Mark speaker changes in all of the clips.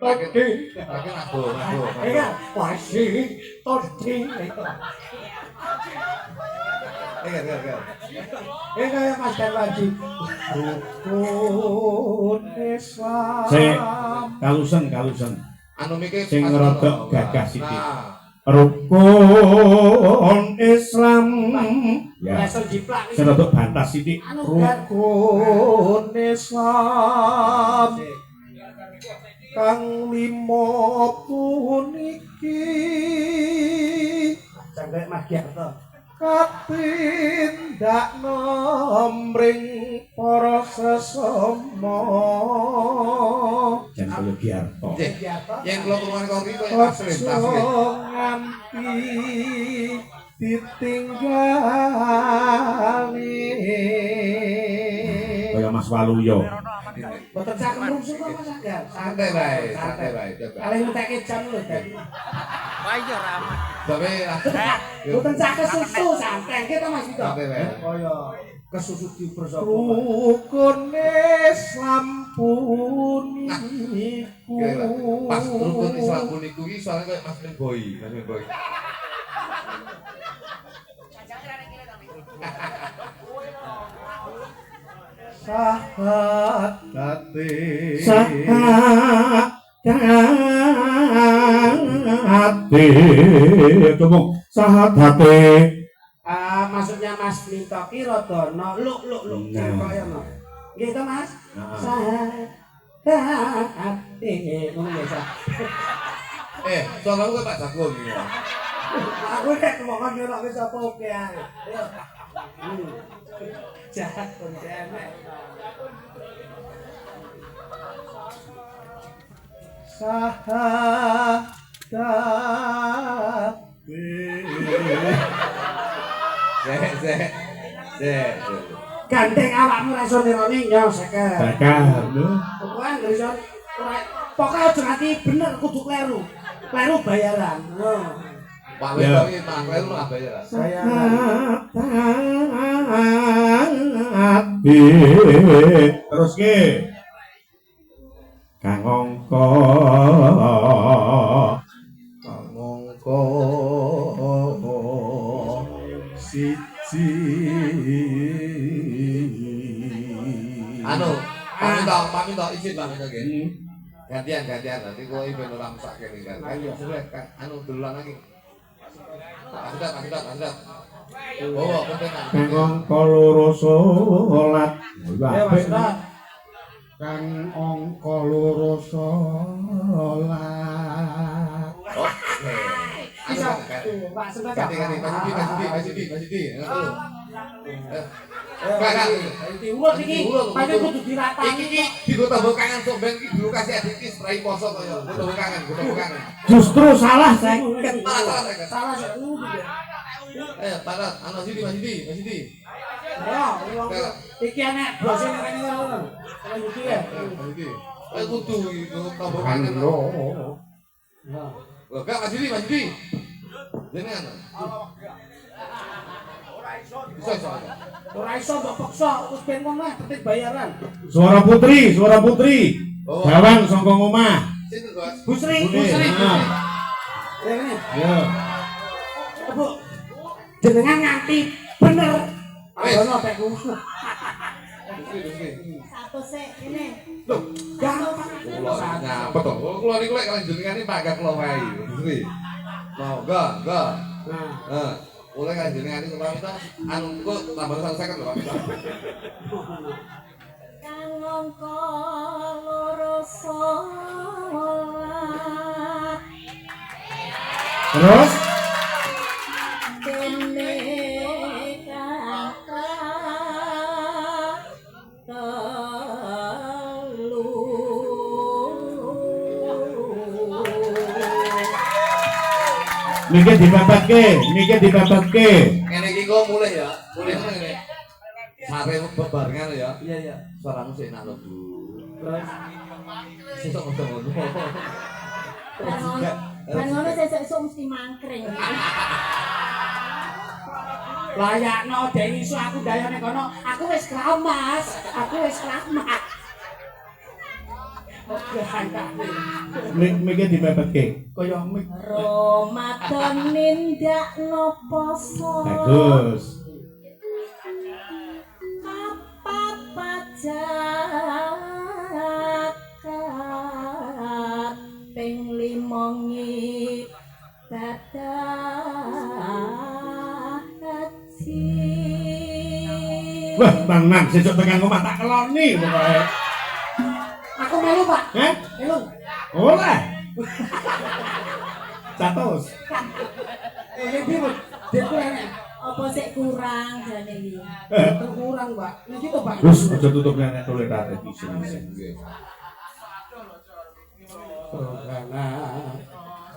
Speaker 1: Todi.
Speaker 2: Lagi ngaku.
Speaker 1: Iya, pasti todi.
Speaker 2: Iya.
Speaker 1: Ini kayak Mas Darwaji. Rukun Islam.
Speaker 3: Kalusen.
Speaker 2: Anu mikir
Speaker 3: Sing rodok gagah sithik.
Speaker 2: Nah.
Speaker 3: Rukun Islam. Ya.
Speaker 1: Lesel jiplak.
Speaker 3: Sing rodok bantas sithik.
Speaker 1: Rukun Islam. Kang limo puniki. Jangan Mas Giarto. Kapindak nomring para sesama
Speaker 3: Jan Kula Giarto.
Speaker 2: Yang kula kurungan kopi kok taslim.
Speaker 1: Nganti ditinggali
Speaker 3: Kaya Mas Waluyo.
Speaker 1: boten saken rungsu kok Mas Anggar.
Speaker 2: Santai bae.
Speaker 1: Kalih ngeteke jam lho tadi.
Speaker 4: Wah iya ramah.
Speaker 2: Tapi
Speaker 1: Boten saken susu santai kita Mas Vito.
Speaker 2: santai bae.
Speaker 1: Kaya kesusu dibersapa. Rukun Islam puniku.
Speaker 2: Pas rukun Islam puniku iki soalnya kayak Mas Boy.
Speaker 1: Sahatate
Speaker 3: Sahadate.
Speaker 1: Maksudnya Mas Minto ki rada luk kaya no. Nggih to Mas? Sahatate ngono ya Sa.
Speaker 2: Soalnya aku Pak Jago iki.
Speaker 1: Aku nek ngomong ora wis apa oke ae. Jahat kon enek. Gandeng awakmu ra iso nironi yo seket. Pokoke aja nganti bener kudu kleru. Kleru bayaran.
Speaker 2: Pak Wedok iki Pak Kleru lah bayaran.
Speaker 3: Terus ke Kang Angka siji
Speaker 2: Pak Minto izin Pak Minto nggih. Gantian nanti kok iben ora mesak kene kan. Duluan lagi. Pak Minto. Oh, penting.
Speaker 3: Kang Angka loro salat.
Speaker 1: Kang angka loro salat.
Speaker 2: Oke.
Speaker 1: Pak Sebab.
Speaker 2: Ganti Mas Sidi. Kakak,
Speaker 1: iki urut iki. Pancen kudu diratani.
Speaker 2: Iki digo tambah kangen sok ben iki dulu kasih adik iki spray poso kaya. Tambah kangen.
Speaker 3: Justru salah saya.
Speaker 1: Salah sik
Speaker 2: Parat, Mas Sidi.
Speaker 1: Ya, iki enek brose kene ngono. Iki ya.
Speaker 2: Kudu iku tambah kangen. Gak Mas Sidi. Jenengan.
Speaker 1: Ora iso mbok paksa, wis ben ngono penting bayaran.
Speaker 3: Suara putri. Bawang saka omah.
Speaker 2: Sinten, Bos?
Speaker 1: Busri.
Speaker 3: Ya.
Speaker 1: Bu. Jenengan nganti bener. Ono pek kusuk.
Speaker 5: Satu sik ini.
Speaker 2: Loh,
Speaker 1: Gak
Speaker 2: kula nyapa to. Kula niku lek kalih jenengan iki pangkat kula wae. Busri. Mau enggak.
Speaker 1: Nah,
Speaker 2: Oleh kalih jenengan iki Pak Minto, anu kok tambah 150 lho Pak Minto.
Speaker 5: Kang angka loro salat.
Speaker 3: Terus
Speaker 5: Dene kakak telu.
Speaker 3: Niki dipepetke.
Speaker 2: Ngene iki kok mulih ya. Mulih ngene. Sare bebarengan ya.
Speaker 1: iya.
Speaker 2: Suaramu sik enak lho, Bu.
Speaker 1: Terus
Speaker 2: Sesuk ngono.
Speaker 5: Dan ngono sesuk mesti mangkring.
Speaker 1: layakno dek iso aku dayane kono, aku wis kramas.
Speaker 3: Miki dipepetke.
Speaker 1: Kaya mik.
Speaker 5: Ramadan nindakno poso.
Speaker 3: Bagus.
Speaker 5: Apa pajakat ping 5 haji.
Speaker 3: Wah, Bang Nan sesuk tekan omah tak keloni pokoke.
Speaker 1: Aku melu, Pak.
Speaker 3: Heh?
Speaker 1: Melu.
Speaker 3: Oleh. Catos.
Speaker 1: Iki Bu, Dek enek.
Speaker 5: Apa sik kurang jane iki?
Speaker 1: Kurang, Pak. Niki to, Pak.
Speaker 3: Wis aja tutup nenek toletate isin-isin.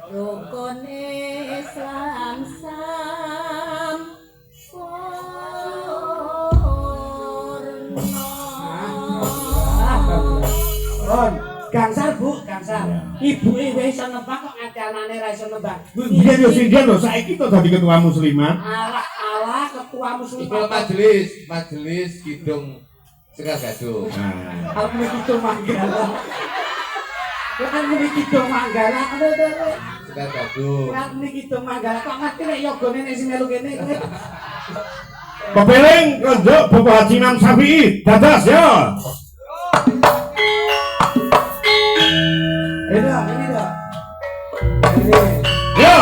Speaker 5: Rukun Islam sam
Speaker 1: Ron, gangsal Bu, gangsal. Ibuke wis iso nembang kok anane ra iso nembang.
Speaker 3: Biyen yo sindian lho saiki to dadi ketua muslimat.
Speaker 1: Alah ketua muslim.
Speaker 2: Itu majelis kidung Segagado.
Speaker 3: Nah,
Speaker 1: Aku kidung Manggala. Bukan muni kidung Manggala.
Speaker 2: Segagado.
Speaker 1: Bukan muni kidung Manggala. Kok ngerti nek yogane nek sing melu kene.
Speaker 3: Pepeling konjuk Bapak Haji Imam Syafi'i. Dadas yo.
Speaker 1: Ini dah. Ini.
Speaker 3: Yo.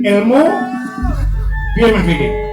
Speaker 3: ilmu piye Mas Diki?